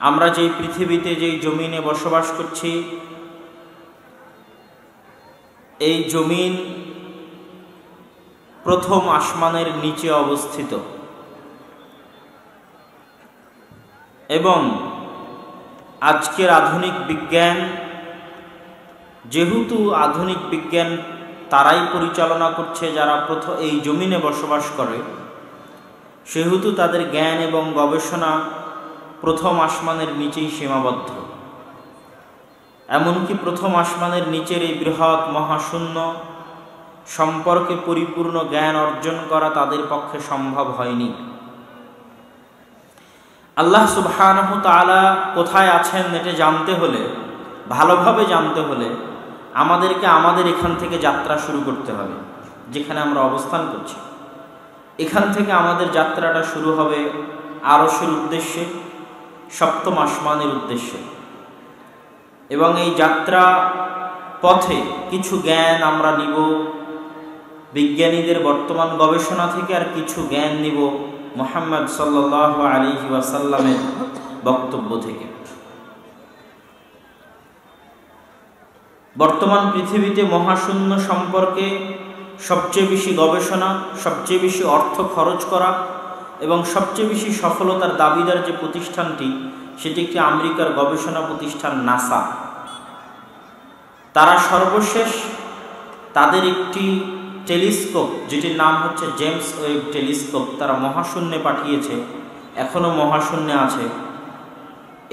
আমরা যেই পৃথিবীতে যেই জমিনে বসবাস করছি, এই জমিন প্রথম আসমানের নিচে অবস্থিত এবং আজকের আধুনিক বিজ্ঞান, যেহেতু আধুনিক বিজ্ঞান তারাই পরিচালনা করছে যারা এই জমিনে বসবাস করে, সেহেতু তাদের জ্ঞান এবং গবেষণা প্রথম আসমানের নিচেই সীমাবদ্ধ। এমনকি প্রথম আসমানের নিচের এই বৃহৎ মহাশূন্য সম্পর্কে পরিপূর্ণ জ্ঞান অর্জন করা তাদের পক্ষে সম্ভব হয়নি। আল্লাহ সুবহানাহু তাআলা কোথায় আছেন এটা জানতে হলে, ভালোভাবে জানতে হলে আমাদেরকে আমাদের এখান থেকে যাত্রা শুরু করতে হবে। যেখানে আমরা অবস্থান করছি এখান থেকে আমাদের যাত্রাটা শুরু হবে আরশের উদ্দেশ্যে, সপ্তম আসমানের উদ্দেশ্যে। এবং এই যাত্রা পথে কিছু জ্ঞান আমরা নিব বিজ্ঞানীদের বর্তমান গবেষণা থেকে, আর কিছু জ্ঞান নিব মুহাম্মদ সাল্লাল্লাহু আলাইহি ওয়াসাল্লামের বক্তব্য থেকে। বর্তমান পৃথিবীতে মহাশূন্য সম্পর্কে সবচেয়ে বেশি গবেষণা, সবচেয়ে বেশি অর্থ খরচ করা এবং সবচেয়ে বেশি সফলতার দাবিদার যে প্রতিষ্ঠানটি, সেটি একটি আমেরিকার গবেষণা প্রতিষ্ঠান নাসা। তারা সর্বশেষ তাদের একটি টেলিস্কোপ, যেটির নাম হচ্ছে জেমস ওয়েব টেলিস্কোপ, তারা মহাশূন্যে পাঠিয়েছে, এখনও মহাশূন্যে আছে।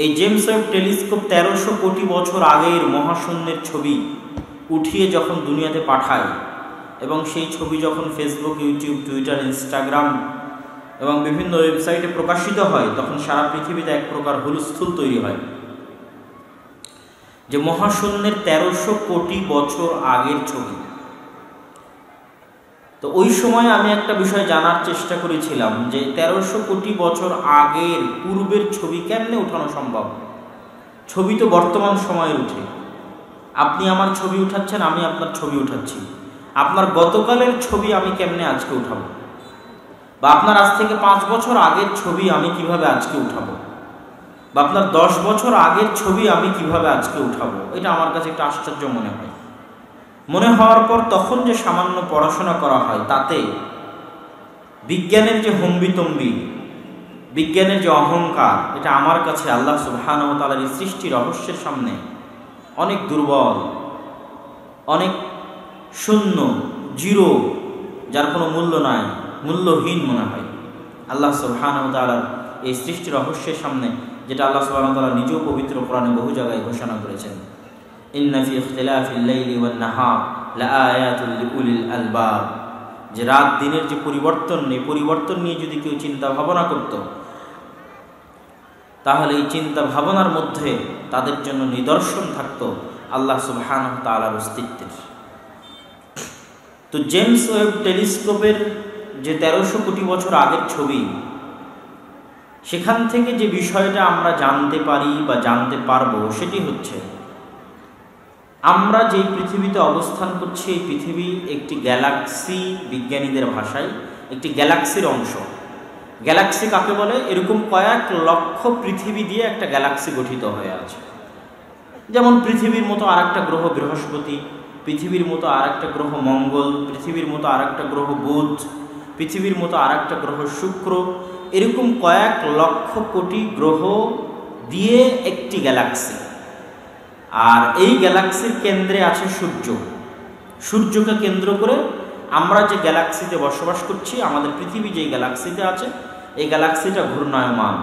এই জেমস ওয়েব টেলিস্কোপ 1300 কোটি বছর আগের মহাশূন্যের ছবি উঠিয়ে যখন দুনিয়াতে পাঠায় এবং সেই ছবি যখন ফেসবুক, ইউটিউব, টুইটার, ইনস্টাগ্রাম এবং বিভিন্ন ওয়েবসাইটে প্রকাশিত হয়, তখন সারা পৃথিবীতে এক প্রকার হুলস্থুল তৈরি হয় যে মহাশূন্যের 1300 কোটি বছর আগের ছবি। তো ওই সময় আমি একটা বিষয় জানার চেষ্টা করেছিলাম যে 1300 কোটি বছর আগের পূর্বের ছবি কেমনে উঠানো সম্ভব। ছবি তো বর্তমান সময়ের উঠে, আপনি আমার ছবি উঠাচ্ছেন, আমি আপনার ছবি উঠাচ্ছি। আপনার গতকালের ছবি আমি কেমনে আজকে উঠাবো, বা আপনার আজ থেকে 5 বছর আগের ছবি আমি কিভাবে আজকে উঠাবো, বা আপনার 10 বছর আগের ছবি আমি কিভাবে আজকে উঠাবো। এটা আমার কাছে একটা আশ্চর্য মনে হয়। মনে হওয়ার পর তখন যে সামান্য পড়াশোনা করা হয়, তাতে বিজ্ঞানের যে হম্বিতম্বি, বিজ্ঞানের যে অহংকার, এটা আমার কাছে আল্লাহ সুবহানাহু ওয়া তাআলার এই সৃষ্টি রহস্যের সামনে অনেক দুর্বল, অনেক শূন্য, জিরো, যার কোনো মূল্য নাই, মূল্যহীন মনে হয় আল্লাহ সুবহানাহু ওয়া তাআলার এই সৃষ্টি রহস্যের সামনে, যেটা আল্লাহ সুবহানাহু ওয়া তাআলা নিজেও পবিত্র কোরআনে বহু জায়গায় ঘোষণা করেছেন, ইন্না ফি ইখতিলাফিল লাইলি ওয়ান নাহার লাআয়াতুল লিউলিল আলবাব। যে রাত দিনের যে পরিবর্তন, এই পরিবর্তন নিয়ে যদি কেউ চিন্তা ভাবনা করত, তাহলে এই চিন্তা ভাবনার মধ্যে তাদের জন্য নিদর্শন থাকতো আল্লাহ সুবহানাহু ওয়া তাআলার অস্তিত্বের। তো জেমস ওয়েব টেলিস্কোপের যে 1300 কোটি বছর আগের ছবি, সেখান থেকে যে বিষয়টা আমরা জানতে পারি বা জানতে পারবো, সেটি হচ্ছে আমরা যেই পৃথিবীতে অবস্থান করছি, এই পৃথিবী একটি গ্যালাক্সি, বিজ্ঞানীদের ভাষায় একটি গ্যালাক্সির অংশ। গ্যালাক্সি কাকে বলে? এরকম কয়েক লক্ষ পৃথিবী দিয়ে একটা গ্যালাক্সি গঠিত হয়ে আছে। যেমন পৃথিবীর মতো আরেকটা গ্রহ বৃহস্পতি, পৃথিবীর মতো আরেকটা গ্রহ মঙ্গল, পৃথিবীর মতো আরেকটা গ্রহ বুধ, পৃথিবীর মতো আরেকটা গ্রহ শুক্র, এরকম কয়েক লক্ষ কোটি গ্রহ দিয়ে একটি গ্যালাক্সি। আর এই গ্যালাক্সির কেন্দ্রে আছে সূর্য। সূর্যকে কেন্দ্র করে আমরা যে গ্যালাক্সিতে বসবাস করছি, আমাদের পৃথিবী যে গ্যালাক্সিতে আছে, এই গ্যালাক্সিটা ঘূর্ণায়মান।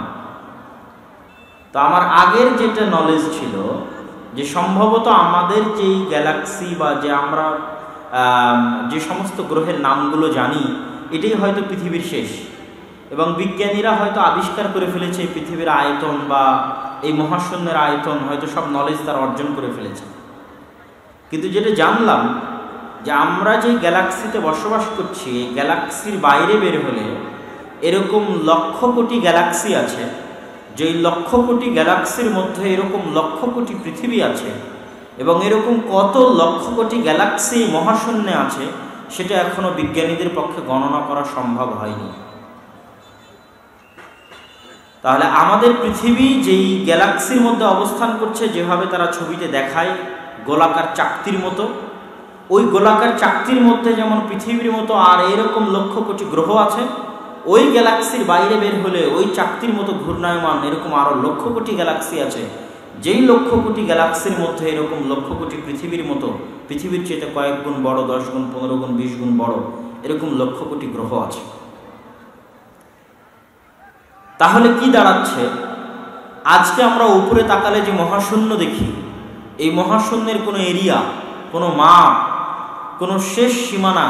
তো আমার আগের যেটা নলেজ ছিল যে সম্ভবত আমাদের যেই গ্যালাক্সি বা যে আমরা যে সমস্ত গ্রহের নামগুলো জানি, এটাই হয়তো পৃথিবীর শেষ, এবং বিজ্ঞানীরা হয়তো আবিষ্কার করে ফেলেছে পৃথিবীর আয়তন বা এই মহাশূন্যের আয়তন, হয়তো সব নলেজ তারা অর্জন করে ফেলেছে। কিন্তু যেটা জানলাম যে আমরা যে গ্যালাক্সিতে বসবাস করছি, এই গ্যালাক্সির বাইরে বের হলে এরকম লক্ষ কোটি গ্যালাক্সি আছে, যেই লক্ষ কোটি গ্যালাক্সির মধ্যে এরকম লক্ষ কোটি পৃথিবী আছে, এবং এরকম কত লক্ষ কোটি গ্যালাক্সি মহাশূন্যে আছে, সেটা এখনো বিজ্ঞানীদের পক্ষে গণনা করা সম্ভব হয়নি। তাহলে আমাদের পৃথিবী যেই গ্যালাক্সির মধ্যে অবস্থান করছে, যেভাবে তারা ছবিতে দেখায় গোলাকার চাকতির মতো, ওই গোলাকার চাকতির মধ্যে যেমন পৃথিবীর মতো আর এরকম লক্ষ কোটি গ্রহ আছে, ওই গ্যালাক্সির বাইরে বের হলে ওই চাকতির মতো ঘূর্ণায়মান এরকম আরো লক্ষ কোটি গ্যালাক্সি আছে। যেই লক্ষ কোটি গ্যালাক্সির মধ্যে এরকম লক্ষ কোটি পৃথিবীর মতো, পৃথিবীর চেয়ে কয়েক গুণ বড়, 10 গুণ, 15 গুণ, 20 গুণ বড় এরকম লক্ষ কোটি গ্রহ আছে। তাহলে কি দাঁড়াচ্ছে, আজকে আমরা উপরে তাকালে যে মহাশূন্য দেখি, এই মহাশূন্যের কোনো এরিয়া, কোনো মাপ, কোনো শেষ সীমানা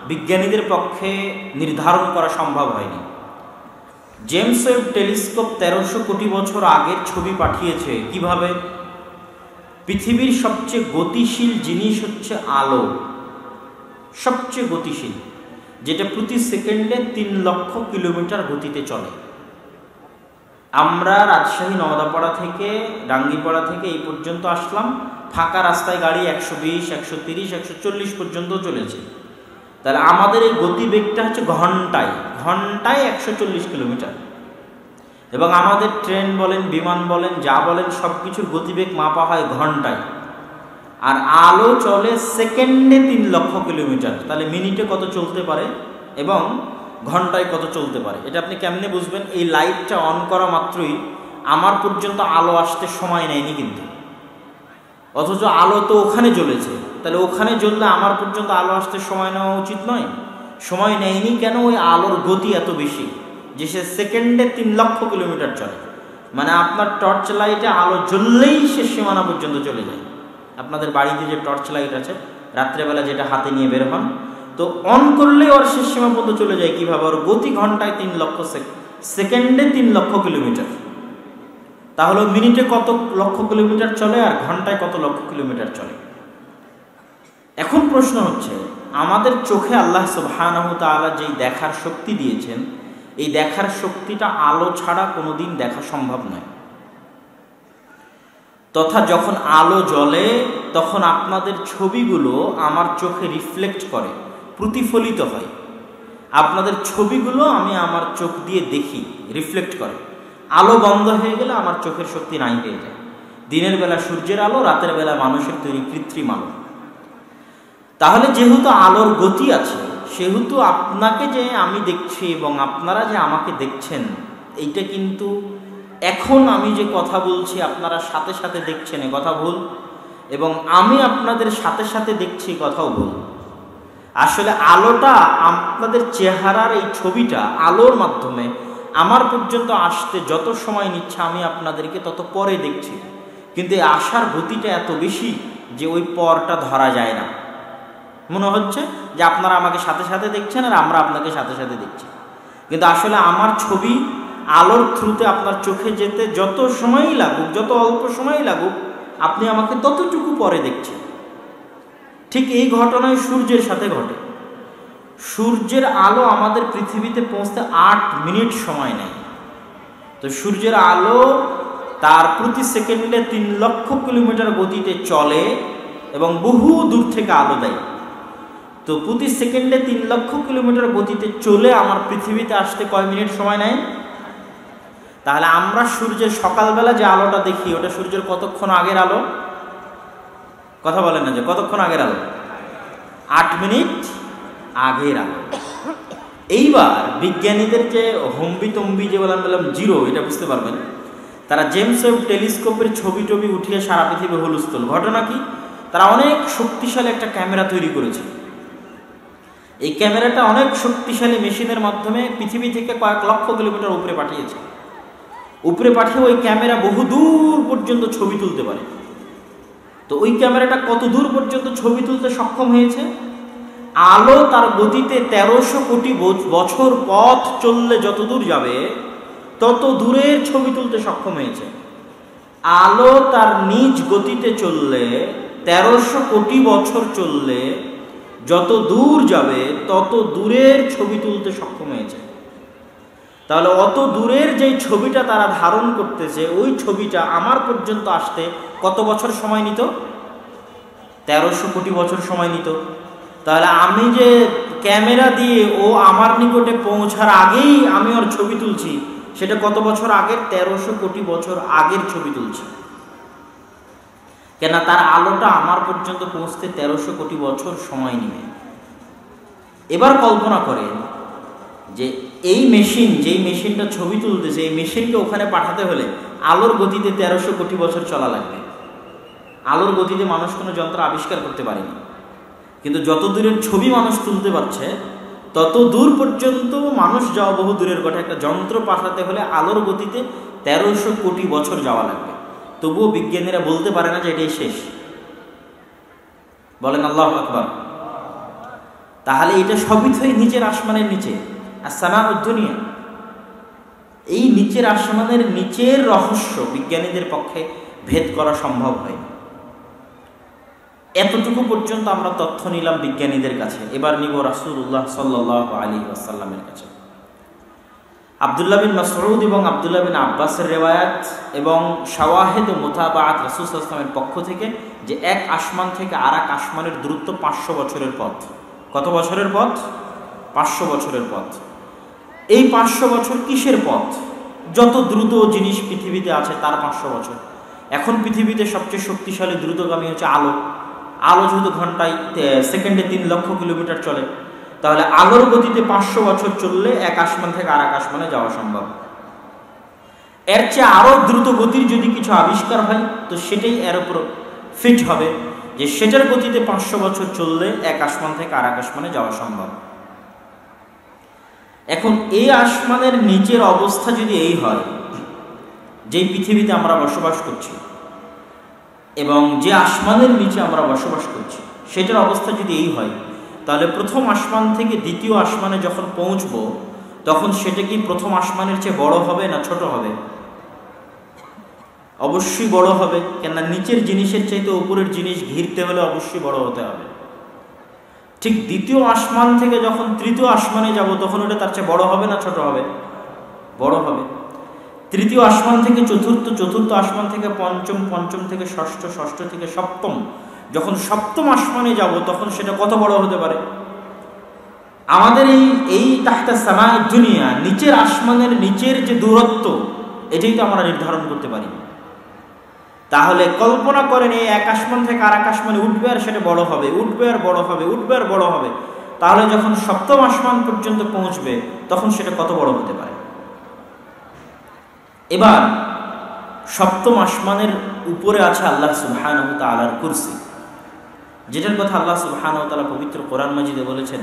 বিজ্ঞানীদের পক্ষে নির্ধারণ করা সম্ভব হয়নি। জেমস ওয়েব টেলিস্কোপ 1300 কোটি বছর আগের ছবি পাঠিয়েছে। কিভাবে? পৃথিবীর সবচেয়ে গতিশীল জিনিস হচ্ছে আলো, সবচেয়ে গতিশীল, যেটা প্রতি সেকেন্ডে 3 লক্ষ কিলোমিটার গতিতে চলে। আমরা রাজশাহী নওদাপাড়া থেকে, ডাঙ্গিপাড়া থেকে এই পর্যন্ত আসলাম, ফাঁকা রাস্তায় গাড়ি 120, 130, 140 পর্যন্ত চলেছে। তাহলে আমাদের এই গতিবেগটা হচ্ছে ঘন্টায় 140 কিলোমিটার। এবং আমাদের ট্রেন বলেন, বিমান বলেন, যা বলেন সব কিছুর গতিবেগ মাপা হয় ঘন্টায়। আর আলো চলে সেকেন্ডে 3 লক্ষ কিলোমিটার। তাহলে মিনিটে কত চলতে পারে এবং ঘন্টায় কত চলতে পারে, এটা আপনি কেমনে বুঝবেন? এই লাইটটা অন করা মাত্রই আমার পর্যন্ত আলো আসতে সময় নেয়নি কিন্তু, অথচ আলো তো ওখানে জ্বলেছে। তাহলে ওখানে জ্বললে আমার পর্যন্ত আলো আসতে সময় নেওয়া উচিত নয়? সময় নেয়নি কেন? ওই আলোর গতি এত বেশি যে সে সেকেন্ডে 3 লক্ষ কিলোমিটার চলে। মানে আপনার টর্চ লাইটে আলো জ্বললেই সে সীমানা পর্যন্ত চলে যায়। আপনাদের বাড়িতে যে টর্চ লাইট আছে, রাত্রেবেলা যেটা হাতে নিয়ে বের হন, তো অন করলে ওর শেষ সীমা পর্যন্ত চলে যায়। কিভাবে? ওর গতি ঘন্টায় 3 লক্ষ, সেকেন্ডে 3 লক্ষ কিলোমিটার। তাহলে মিনিটে কত লক্ষ কিলোমিটার চলে আর ঘন্টায় কত লক্ষ কিলোমিটার চলে? এখন প্রশ্ন হচ্ছে, আমাদের চোখে আল্লাহ সুবহানাহু ওয়া তাআলা যেই দেখার শক্তি দিয়েছেন, এই দেখার শক্তিটা আলো ছাড়া কোনোদিন দেখা সম্ভব নয়। তথা যখন আলো জ্বলে তখন আপনাদের ছবিগুলো আমার চোখে রিফ্লেক্ট করে, প্রতিফলিত হয়। আপনাদের ছবিগুলো আমি আমার চোখ দিয়ে দেখি, রিফ্লেক্ট করে। আলো বন্ধ হয়ে গেলে আমার চোখের শক্তি নাই হয়ে যায়। দিনের বেলা সূর্যের আলো, রাতের বেলা মানুষের তৈরি কৃত্রিম আলো। তাহলে যেহেতু আলোর গতি আছে, সেহেতু আপনাকে যে আমি দেখছি এবং আপনারা যে আমাকে দেখছেন, এইটা কিন্তু এখন আমি যে কথা বলছি আপনারা সাথে সাথে দেখছেন, এ কথা ভুল। এবং আমি আপনাদের সাথে সাথে দেখছি, কথাও ভুল। আসলে আলোটা, আপনাদের চেহারার এই ছবিটা আলোর মাধ্যমে আমার পর্যন্ত আসতে যত সময় নিচ্ছে, আমি আপনাদেরকে তত পরে দেখছি। কিন্তু এই আসার গতিটা এত বেশি যে ওই পরটা ধরা যায় না। মনে হচ্ছে যে আপনারা আমাকে সাথে সাথে দেখছেন আর আমরা আপনাকে সাথে সাথে দেখছি, কিন্তু আসলে আমার ছবি আলোর থ্রুতে আপনার চোখে যেতে যত সময়ই লাগুক, যত অল্প সময়ই লাগুক, আপনি আমাকে ততটুকু পরে দেখছেন। ঠিক এই ঘটনাই সূর্যের সাথে ঘটে। সূর্যের আলো আমাদের পৃথিবীতে পৌঁছতে 8 মিনিট সময় নেয়। তো সূর্যের আলো তার প্রতি সেকেন্ডে 3 লক্ষ কিলোমিটার গতিতে চলে এবং বহু দূর থেকে আলো দেয়। তো প্রতি সেকেন্ডে 3 লক্ষ কিলোমিটার গতিতে চলে আমার পৃথিবীতে আসতে কয় মিনিট সময় নেয়? তাহলে আমরা সূর্যের সকালবেলা যে আলোটা দেখি, ওটা সূর্যের কতক্ষণ আগের আলো? কথা বলেন না যে কতক্ষণ আগের আলো? 8 মিনিট আগের আলো। এইবার বিজ্ঞানীদের যে হম্বিতম্বি যে বললাম জিরো, এটা বুঝতে পারবেন। তারা জেমস ওয়েব টেলিস্কোপের ছবি টবি উঠিয়ে সারা পৃথিবী হুলস্থুল। ঘটনা কি? তারা অনেক শক্তিশালী একটা ক্যামেরা তৈরি করেছে। এই ক্যামেরাটা অনেক শক্তিশালী মেশিনের মাধ্যমে পৃথিবী থেকে কয়েক লক্ষ কিলোমিটার উপরে পাঠিয়েছে। উপরে পাঠিয়ে ওই ক্যামেরা বহু দূর পর্যন্ত ছবি তুলতে পারে। তো ওই ক্যামেরাটা কত দূর পর্যন্ত ছবি তুলতে সক্ষম হয়েছে? আলো তার গতিতে 1300 কোটি বছর পথ চললে যত দূর যাবে, তত দূরের ছবি তুলতে সক্ষম হয়েছে। আলো তার নিজ গতিতে চললে, 1300 কোটি বছর চললে যত দূর যাবে, তত দূরের ছবি তুলতে সক্ষম হয়েছে। তাহলে অত দূরের যেই ছবিটা তারা ধারণ করতেছে, ওই ছবিটা আমার পর্যন্ত আসতে কত বছর সময় নিত? 1300 কোটি বছর সময় নিত। তাহলে আমি যে ক্যামেরা দিয়ে ও আমার নিকটে পৌঁছার আগেই আমি ওর ছবি তুলছি, সেটা কত বছর আগের? 1300 কোটি বছর আগের ছবি তুলছে। কেন? তার আলোটা আমার পর্যন্ত পৌঁছতে 1300 কোটি বছর সময় নেবে। এবার কল্পনা করেন যে এই মেশিন, যেই মেশিনটা ছবি তুলতেছে, এই মেশিনকে ওখানে পাঠাতে হলে আলোর গতিতে 1300 কোটি বছর চলা লাগবে। আলোর গতিতে মানুষ কোনো যন্ত্র আবিষ্কার করতে পারেনি, কিন্তু যত দূরের ছবি মানুষ তুলতে পারছে তত দূর পর্যন্ত মানুষ যাওয়া বহু দূরের কথা। একটা যন্ত্র পাঠাতে হলে আলোর গতিতে 1300 কোটি বছর যাওয়া লাগবে। তবুও বিজ্ঞানীরা বলতে পারে না যে এটাই শেষ। বলেন আল্লাহু আকবার। তাহলে এটা সবই তো নিচের আসমানের নিচে, আসসামাউদ দুনিয়া। এই নিচের আসমানের নিচের রহস্য বিজ্ঞানীদের পক্ষে ভেদ করা সম্ভব হয়। এতটুকু পর্যন্ত আমরা তথ্য নিলাম বিজ্ঞানীদের কাছে। এবার নিব রাসূলুল্লাহ সাল্লাল্লাহু আলাইহি ওয়াসাল্লামের কাছে। আব্দুল্লাহ বিন মাসউদ এবং আব্দুল্লাহ বিন আব্বাসের রিওয়ায়াত এবং শাওয়াহিদ ও মুতাবাআত রাসূল সাল্লাল্লাহু আলাইহি ওয়াসাল্লামের পক্ষ থেকে যে এক আসমান থেকে আর এক আসমানের দূরত্ব 500 বছরের পথ। কত বছরের পথ? 500 বছরের পথ। এই 500 বছর কিসের পথ? যত দ্রুত জিনিস পৃথিবীতে আছে তার 500 বছর। এখন পৃথিবীতে সবচেয়ে শক্তিশালী দ্রুতগামী হচ্ছে আলো। আলো যেহেতু ঘন্টায় সেকেন্ডে 3 লক্ষ কিলোমিটার চলে, তাহলে আলোর গতিতে 500 বছর চললে এক আসমান থেকে আর এক আসমানে যাওয়া সম্ভব। এর চেয়ে আরও দ্রুত গতির যদি কিছু আবিষ্কার হয় তো সেটাই এর উপর ফিট হবে, যে সেটার গতিতে 500 বছর চললে এক আসমান থেকে আর এক আসমানে যাওয়া সম্ভব। এখন এই আসমানের নিচের অবস্থা যদি এই হয়, যেই পৃথিবীতে আমরা বসবাস করছি এবং যে আসমানের নিচে আমরা বসবাস করছি সেটার অবস্থা যদি এই হয়, তাহলে প্রথম আসমান থেকে দ্বিতীয় আসমানে যখন পৌঁছব তখন সেটা কি প্রথম আসমানের চেয়ে বড় হবে না ছোট হবে? অবশ্যই বড় হবে। কেননা নিচের জিনিসের চাইতে উপরের জিনিস ঘিরতে হলে অবশ্যই বড় হতে হবে। ঠিক দ্বিতীয় আসমান থেকে যখন তৃতীয় আসমানে যাব তখন ওটা তার চেয়ে বড় হবে না ছোট হবে? বড় হবে। তৃতীয় আসমান থেকে চতুর্থ, চতুর্থ আসমান থেকে পঞ্চম, পঞ্চম থেকে ষষ্ঠ, ষষ্ঠ থেকে সপ্তম, যখন সপ্তম আসমানে যাব তখন সেটা কত বড় হতে পারে? আমাদের এই তাহতা সামাউদ দুনিয়া, নিচের আসমানের নিচের যে দূরত্ব, এটাই তো আমরা নির্ধারণ করতে পারি। তাহলে কল্পনা করেন এই এক আসমান থেকে আর এক আসমানে উঠবে আর সেটা বড় হবে, উঠবে আর বড় হবে, উঠবে আর বড় হবে। তাহলে যখন সপ্তম আসমান পর্যন্ত পৌঁছবে তখন সেটা কত বড় হতে পারে? এবার সপ্তম আসমানের উপরে আছে আল্লাহ সুবহানাহু ওয়া তাআলার কুরসি, যেটার কথা আল্লাহ সুবহানাহু ওয়া তাআলা পবিত্র কোরআন মাজিদে বলেছেন,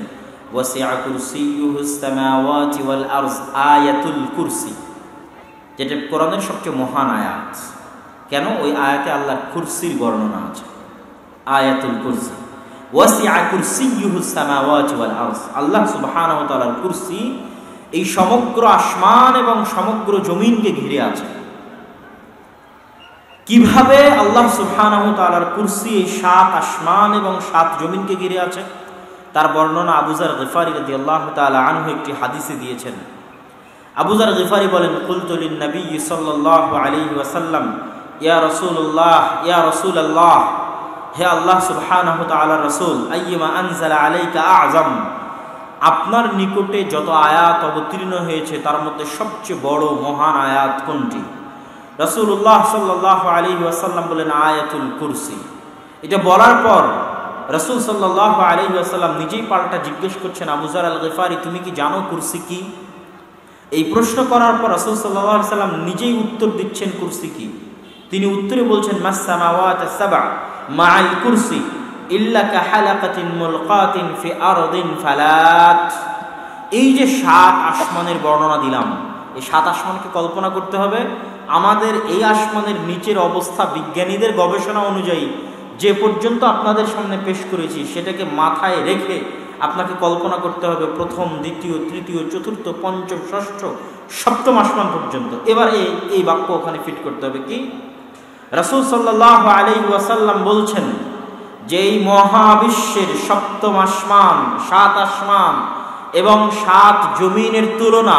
ওয়াসিআ কুরসিয়্যুহুস সামাওয়াতি ওয়াল আরজ, আয়াতুল কুরসি, যেটা কোরআনের সবচেয়ে মহান আয়াত। কেন? ওই আয়াতে আল্লাহর কুরসির বর্ণনা আছে। আয়াতুল কুরসি, ওয়াসিআ কুরসিয়্যুহুস সামাওয়াতি ওয়াল আরজ, আল্লাহ সুবহানাহু ওয়া তাআলার কুরসি এই সমগ্র আসমান এবং সমগ্র জমিনকে ঘিরে আছে। কিভাবে আল্লাহ সুবহানাহু ওয়া তাআলার কুরসি এই 7 আসমান এবং 7 জমিনকে ঘিরে আছে তার বর্ণনা আবু যার গিফারী রাদিয়াল্লাহু তাআলা আনহু একটি হাদিসে দিয়েছেন। আবু যার গিফারী বলেন, কুলতু লিন নবী সাল্লাল্লাহু আলাইহি ওয়াসাল্লাম, ইয়া রাসূলুল্লাহ, ইয়া রাসূলুল্লাহ, হে আল্লাহ সুবহানাহু ওয়া তাআলার রাসূল, আইয়্যিমা আনজালা আলাইকা আ'যাম, আপনার নিকটে যত আয়াত অবতীর্ণ হয়েছে তার মধ্যে সবচেয়ে বড় মহান আয়াত কোনটি? রাসূলুল্লাহ সাল্লাল্লাহু আলাইহি ওয়াসাল্লাম বলেন, আয়াতুল কুরসি। এটা বলার পর রাসূল সাল্লাল্লাহু আলাইহি ওয়াসাল্লাম নিজেই পাল্টা জিজ্ঞেস করছেন, আবু যার আল গিফারী, তুমি কি জানো কুরসি কি? এই প্রশ্ন করার পর রাসূল সাল্লাল্লাহু আলাইহি ওয়াসাল্লাম নিজেই উত্তর দিচ্ছেন কুরসি কি। তিনি উত্তরে বলছেন, মাস সামাওয়াতু সাবআ মা'আল কুরসি ইল্লা কাহালাকাতিন মুলকাতিন ফি আরদিন ফালাত। এই যে 7 আসমানের বর্ণনা দিলাম, এই 7 আসমানকে কল্পনা করতে হবে। আমাদের এই আসমানের নিচের অবস্থা বিজ্ঞানীদের গবেষণা অনুযায়ী যে পর্যন্ত আপনাদের সামনে পেশ করেছি সেটাকে মাথায় রেখে আপনাকে কল্পনা করতে হবে প্রথম, দ্বিতীয়, তৃতীয়, চতুর্থ, পঞ্চম, ষষ্ঠ, সপ্তম আসমান পর্যন্ত। এবার এই বাক্য ওখানে ফিট করতে হবে কি? রাসূল সাল্লাল্লাহু আলাইহি ওয়াসাল্লাম বলছেন যে এই মহাবিশ্বের সপ্তম আসমান, 7 আসমান এবং 7 জমিনের তুলনা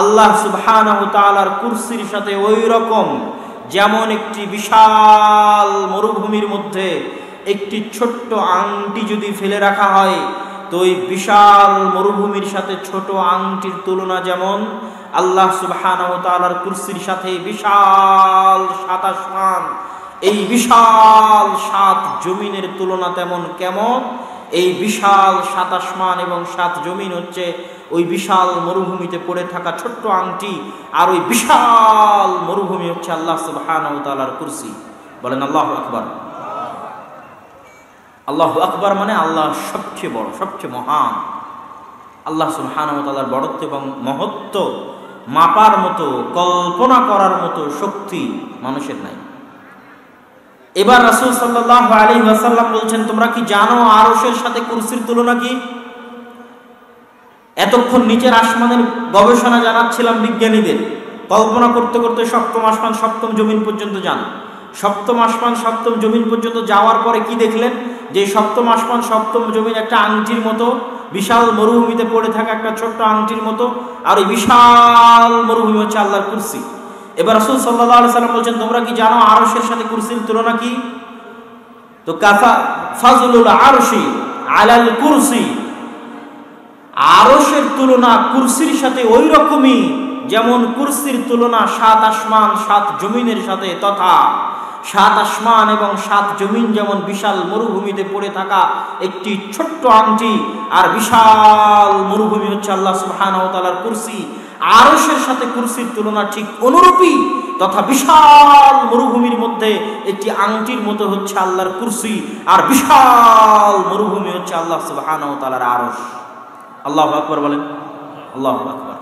আল্লাহ সুবহানাহু ওয়া তাআলার কুরসির সাথে ওই রকম, যেমন একটি বিশাল মরুভূমির মধ্যে একটি ছোট্ট আংটি যদি ফেলে রাখা হয় তো ওই বিশাল মরুভূমির সাথে ছোট আংটির তুলনা যেমন, আল্লাহ সুবহানাহু ওয়া তাআলার কুরসির সাথে বিশাল ৭ আসমান, এই বিশাল ৭ জমিনের তুলনা তেমন কেমন? এই বিশাল ৭ আসমান এবং ৭ জমিন হচ্ছে ওই বিশাল মরুভূমিতে পড়ে থাকা ছোট্ট আংটি, আর ওই বিশাল মরুভূমি হচ্ছে আল্লাহ সুবহানাহু ওয়া তাআলার কুরসি। বলেন আল্লাহু আকবার। আল্লাহু আকবার মানে আল্লাহ সবচেয়ে বড়, সবচেয়ে মহান। আল্লাহ সুবহানাহু ওয়া তাআলার বড়ত্ব এবং মহত্ব মাপার মতো, কল্পনা করার মতো শক্তি মানুষের নাই। এবার রাসূল সাল্লাল্লাহু আলাইহি ওয়াসাল্লাম বলছেন, তোমরা কি জানো আরশের সাথে কুরসির তুলনা কি? এতক্ষণ নিচের আসমানের গবেষণা জানাচ্ছিলাম বিজ্ঞানীদের, কল্পনা করতে করতে সপ্তম আসমান সপ্তম জমিন পর্যন্ত যান। সপ্তম আসমান সপ্তম জমিন পর্যন্ত যাওয়ার পরে কি দেখলেন? যে সপ্তম আসমান সপ্তম জমিন একটা আংটির মতো, বিশাল মরুভূমিতে পড়ে থাকা একটা ছোট্ট আংটির মতো, আর এই বিশাল মরুভূমি হচ্ছে আল্লাহর কুরসি। এবার রাসূল সাল্লাল্লাহু আলাইহি ওয়াসাল্লাম বলছেন, তোমরা কি জানো আরশের সাথে কুরসির তুলনা কি? তো কাফা ফাজলুল আরশি আলাল কুরসি, আরশের তুলনা কুরসির সাথে ওই রকমই যেমন কুরসির তুলনা ৭ আসমান ৭ জমিনের সাথে, তথা ৭ আসমান এবং ৭ জমিন যেমন বিশাল মরুভূমিতে পড়ে থাকা একটি ছোট্ট আংটি, আর বিশাল মরুভূমি হচ্ছে আল্লাহ সুবহানাহু ওয়া তাআলার কুরসি। আরশের সাথে কুরসির তুলনা ঠিক অনুরূপই, তথা বিশাল মরুভূমির মধ্যে একটি আংটির মতো হচ্ছে আল্লাহর কুরসি, আর বিশাল মরুভূমি হচ্ছে আল্লাহ সুবহানাহু ওয়া তাআলার আরশ। আল্লাহু আকবার বলেন, আল্লাহু আকবার।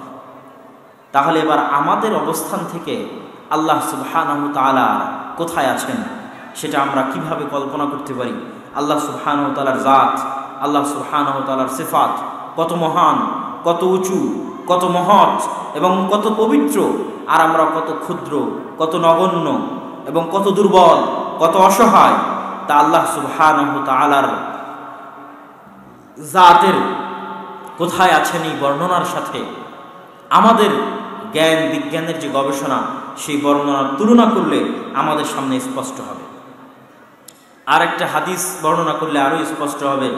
তাহলে এবার আমাদের অবস্থান থেকে আল্লাহ সুবহানাহু ওয়া তাআলা কোথায় আছেন সেটা আমরা কিভাবে কল্পনা করতে পারি? আল্লাহ সুবহানাহু ওয়া তাআলার জাত, আল্লাহ সুবহানাহু ওয়া তাআলার সিফাত কত মহান, কত উঁচু, কত মহৎ এবং কত পবিত্র, আর আমরা কত ক্ষুদ্র, কত নগণ্য এবং কত দুর্বল, কত অসহায়। তা আল্লাহ সুবহানাহু ওয়া তাআলার জাতের কোথায় আছেন এই বর্ণনার সাথে আমাদের জ্ঞান বিজ্ঞানের যে গবেষণা, সেই বর্ণনার তুলনা করলে আমাদের সামনে স্পষ্ট হবে। আর একটা হাদিস বর্ণনা করলে আরো স্পষ্ট হবে।